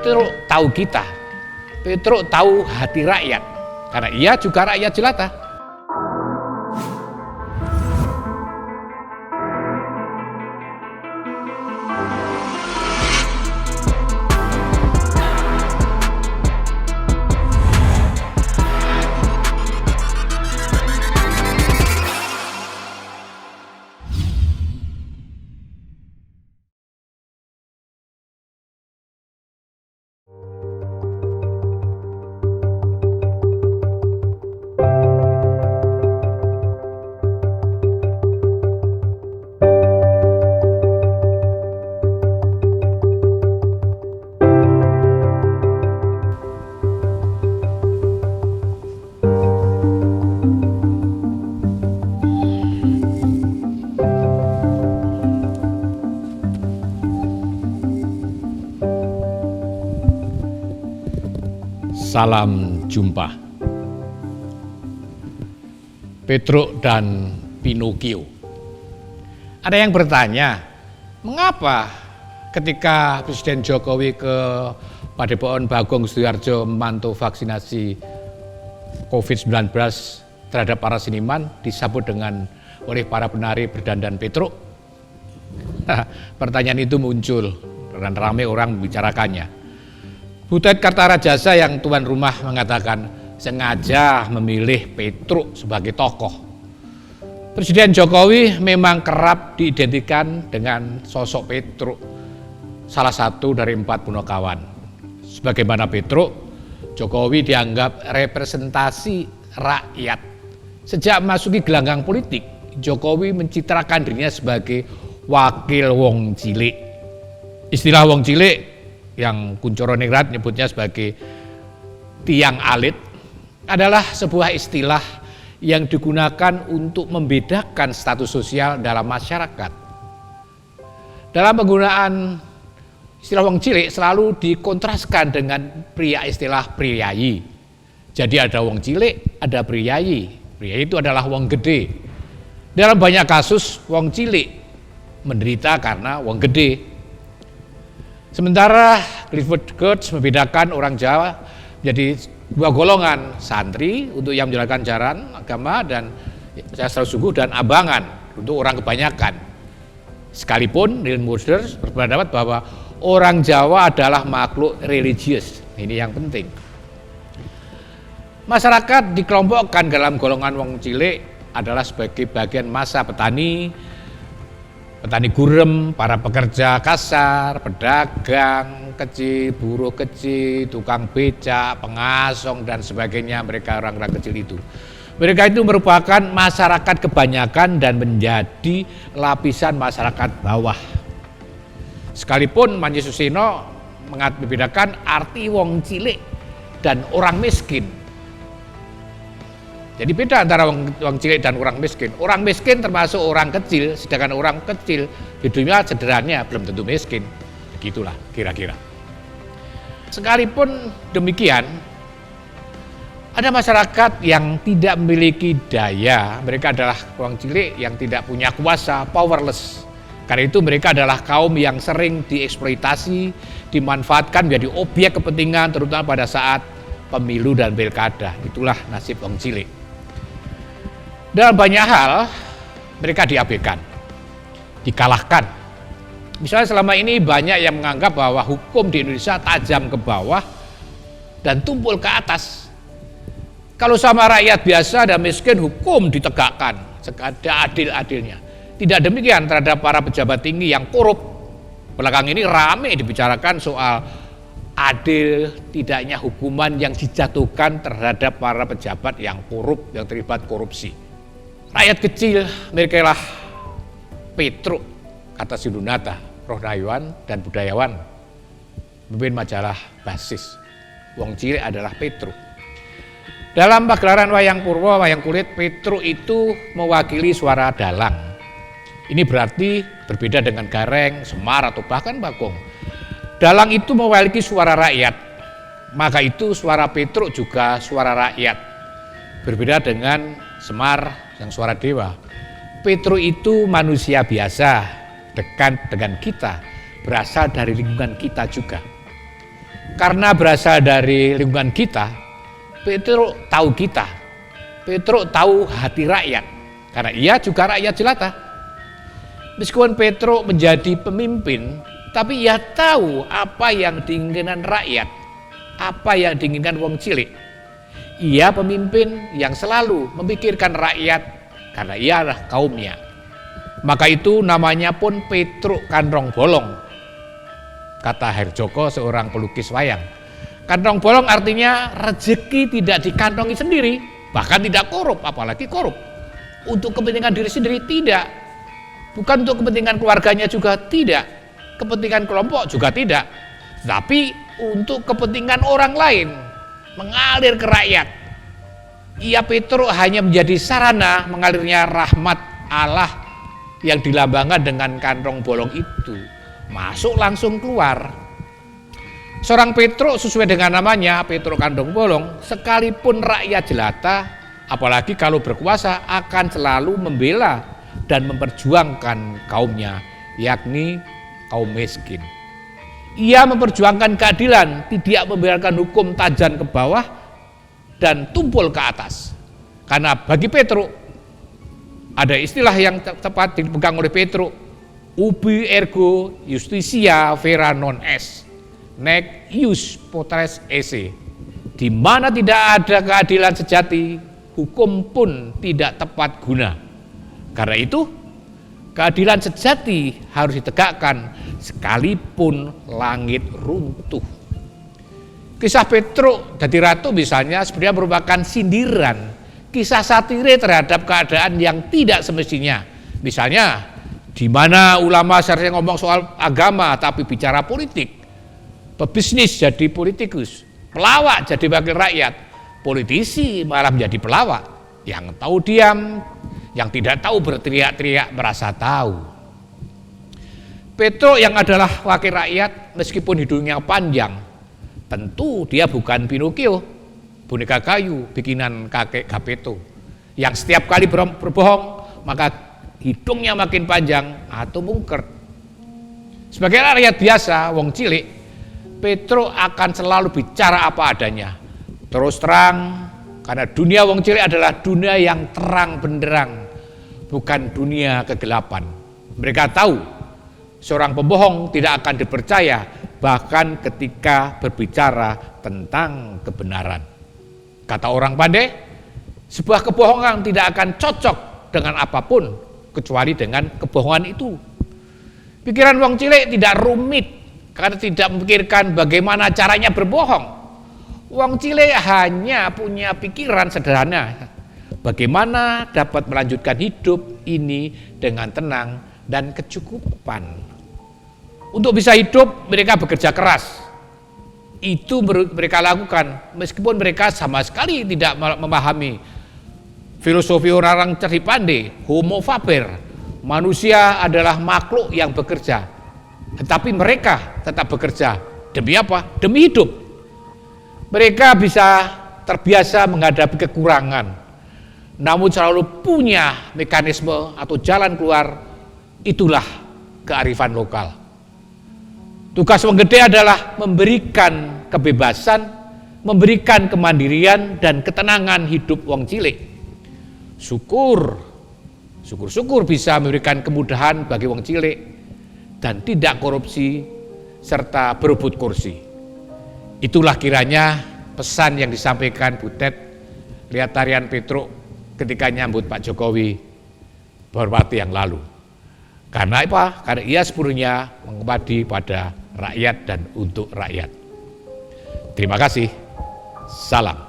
Petruk tahu kita, Petruk tahu hati rakyat, karena ia juga rakyat jelata. Salam jumpa. Petruk dan Pinocchio. Ada yang bertanya, mengapa ketika Presiden Jokowi ke Padepokan Bagong Sudiarjo memantau vaksinasi COVID-19 terhadap para seniman disambut oleh para penari berdandan Petruk? Pertanyaan itu muncul dan ramai orang membicarakannya. Butet Kartarajasa yang tuan rumah mengatakan sengaja memilih Petruk sebagai tokoh. Presiden Jokowi memang kerap diidentikan dengan sosok Petruk, salah satu dari 4 punakawan. Sebagaimana Petruk, Jokowi dianggap representasi rakyat. Sejak masuki gelanggang politik, Jokowi mencitrakan dirinya sebagai wakil wong cilik. Istilah wong cilik yang Kuncoro Ningrat nyebutnya sebagai tiang alit adalah sebuah istilah yang digunakan untuk membedakan status sosial dalam masyarakat. Dalam penggunaan istilah wong cilik selalu dikontraskan dengan istilah priyayi. Jadi ada wong cilik, ada priyayi. Priyayi itu adalah wong gede. Dalam banyak kasus wong cilik menderita karena wong gede. Sementara Clifford Geertz membedakan orang Jawa menjadi 2 golongan, santri untuk yang menjalankan ajaran agama dan sastra sungguh dan abangan untuk orang kebanyakan. Sekalipun Neil Moser berpendapat bahwa orang Jawa adalah makhluk religius. Ini yang penting. Masyarakat dikelompokkan dalam golongan wong cilik adalah sebagai bagian massa petani gurem, para pekerja kasar, pedagang kecil, buruh kecil, tukang becak, pengasong dan sebagainya, mereka orang-orang kecil itu. Mereka itu merupakan masyarakat kebanyakan dan menjadi lapisan masyarakat bawah. Sekalipun Manji Susino membedakan arti wong cilik dan orang miskin. Jadi beda antara orang cilik dan orang miskin. Orang miskin termasuk orang kecil, sedangkan orang kecil hidupnya sederhana belum tentu miskin. Begitulah kira-kira. Sekalipun demikian, ada masyarakat yang tidak memiliki daya. Mereka adalah orang cilik yang tidak punya kuasa, powerless. Karena itu mereka adalah kaum yang sering dieksploitasi, dimanfaatkan menjadi objek kepentingan, terutama pada saat pemilu dan pilkada. Itulah nasib orang cilik. Dalam banyak hal, mereka diabaikan, dikalahkan. Misalnya selama ini banyak yang menganggap bahwa hukum di Indonesia tajam ke bawah dan tumpul ke atas. Kalau sama rakyat biasa dan miskin, hukum ditegakkan seadil-adilnya. Tidak demikian terhadap para pejabat tinggi yang korup. Belakang ini ramai dibicarakan soal adil tidaknya hukuman yang dijatuhkan terhadap para pejabat yang korup, yang terlibat korupsi. Rakyat kecil, merekalah Petruk, kata Sindunata, rohaniawan dan budayawan, pemimpin majalah Basis. Wong cilik adalah Petruk. Dalam pagelaran wayang purwa, wayang kulit, Petruk itu mewakili suara dalang. Ini berarti berbeda dengan Gareng, Semar, atau bahkan Bagong. Dalang itu mewakili suara rakyat, maka itu suara Petruk juga suara rakyat. Berbeda dengan Semar yang suara dewa. Petruk itu manusia biasa, dekat dengan kita, berasal dari lingkungan kita juga. Karena berasal dari lingkungan kita, Petruk tahu kita. Petruk tahu hati rakyat, karena ia juga rakyat jelata. Meskipun Petruk menjadi pemimpin, tapi ia tahu apa yang diinginkan rakyat, apa yang diinginkan wong cilik. Ia pemimpin yang selalu memikirkan rakyat, karena ia adalah kaumnya. Maka itu namanya pun Petruk Kantong Bolong, kata Herjoko, seorang pelukis wayang. Kantong bolong artinya rezeki tidak dikantongi sendiri, bahkan tidak korup, apalagi korup. Untuk kepentingan diri sendiri tidak, bukan untuk kepentingan keluarganya juga tidak, kepentingan kelompok juga tidak, tapi untuk kepentingan orang lain, mengalir ke rakyat. Ia Petruk hanya menjadi sarana mengalirnya rahmat Allah yang dilambangkan dengan kantong bolong itu, masuk langsung keluar. Seorang Petruk sesuai dengan namanya, Petruk Kantong Bolong, sekalipun rakyat jelata, apalagi kalau berkuasa, akan selalu membela dan memperjuangkan kaumnya, yakni kaum miskin. Ia memperjuangkan keadilan, tidak membiarkan hukum tajam ke bawah dan tumpul ke atas. Karena bagi Petruk, ada istilah yang tepat dipegang oleh Petruk, ubi ergo justisia vera non est, nec ius potres esse. Di mana tidak ada keadilan sejati, hukum pun tidak tepat guna. Karena itu, keadilan sejati harus ditegakkan sekalipun langit runtuh. Kisah Petruk jadi ratu misalnya sebenarnya merupakan sindiran, kisah satire terhadap keadaan yang tidak semestinya. Misalnya, di mana ulama seharusnya ngomong soal agama tapi bicara politik, pebisnis jadi politikus, pelawak jadi wakil rakyat, politisi malah menjadi pelawak, yang tahu diam, yang tidak tahu berteriak-teriak merasa tahu. Petruk yang adalah wakil rakyat meskipun hidungnya panjang, tentu dia bukan Pinocchio, boneka kayu bikinan kakek Gapeto, yang setiap kali berbohong maka hidungnya makin panjang atau mungker. Sebagai rakyat biasa, wong cilik, Petruk akan selalu bicara apa adanya, terus terang, karena dunia wong cilik adalah dunia yang terang benderang, bukan dunia kegelapan. Mereka tahu seorang pembohong tidak akan dipercaya, bahkan ketika berbicara tentang kebenaran. Kata orang pandai, sebuah kebohongan tidak akan cocok dengan apapun kecuali dengan kebohongan itu. Pikiran wong cilik tidak rumit karena tidak memikirkan bagaimana caranya berbohong. Wong cilik hanya punya pikiran sederhana, bagaimana dapat melanjutkan hidup ini dengan tenang dan kecukupan. Untuk bisa hidup, mereka bekerja keras. Itu mereka lakukan meskipun mereka sama sekali tidak memahami filosofi orang cerdik pandai, homo faber. Manusia adalah makhluk yang bekerja, tetapi mereka tetap bekerja. Demi apa? Demi hidup. Mereka bisa terbiasa menghadapi kekurangan, namun selalu punya mekanisme atau jalan keluar. Itulah kearifan lokal. Tugas wong gede adalah memberikan kebebasan, memberikan kemandirian dan ketenangan hidup wong cilik. Syukur bisa memberikan kemudahan bagi wong cilik dan tidak korupsi serta berebut kursi. Itulah kiranya pesan yang disampaikan Butet lihat tarian Petruk ketika nyambut Pak Jokowi beberapa waktu yang lalu. Karena apa? Karena ia sepenuhnya mengabdi pada rakyat dan untuk rakyat. Terima kasih. Salam.